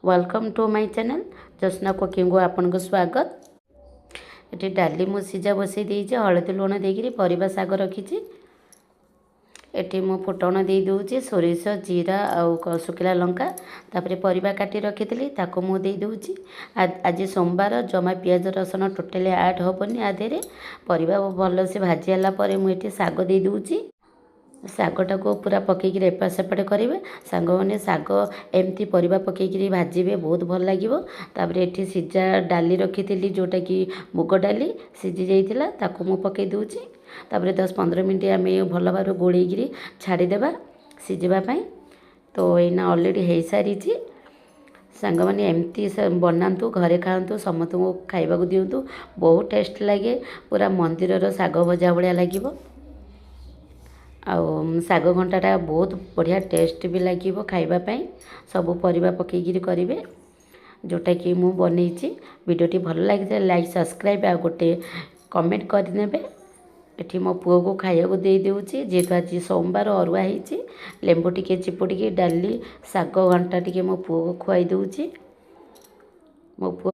Welcome to my channel Jasna cooking को आपन को स्वागत। ये डाली मु सीझा बसई देइछे हळदी लुण देकरी परिबा साग रखीछि। एटी मु फुटण दे दूची सोरिष जीरा आउ सुखिला लंका तापरे परिबा काटी रखिथिली ताको मु दे दूची। आज सोमवार जमा पियाज रसुण टोटली ऐड होबनी आधेरे परिबा भल से भाजी आला परे मु एटी साग दे दूची। शागटा को पूरा पकईकि एपट सेपट करेंगे सांग मैंने शाग एमती परिबा पकईकि भाजबे बहुत भल लगे। तापर एठी सीझा डाली रखी थी जोटा कि मुग डाली सीझी जाइथिला ताको मु पकई दूची। तापर 10-15 मिनट आम भल भाव गोड़ेकि छाड़देवा सीझापी। तो यहाँ ऑलरेडी हो सारी सांग मैंने एमती बनातु घरे खातु समस्त को खाइबा दिंतु बहुत टेस्ट लगे पूरा मंदिर शाग भजा भाया लगे। आउ शाग घंटाटा बहुत बढ़िया टेस्ट भी लगे खाइबापी सबू परिबा पकईकि करेंगे जोटा कि मु बनईची। वीडियोटी भल लगे लाइक सब्सक्राइब आ गोटे कमेंट करदे। एठी मो पुओ को खाया को दे देउची जेहेतु आज सोमवार अरुआ होईची लेंबू टिके चिपुड़ी डाली शाग घंटा टिके मो पुओ को खुआई दूची। मो पुओ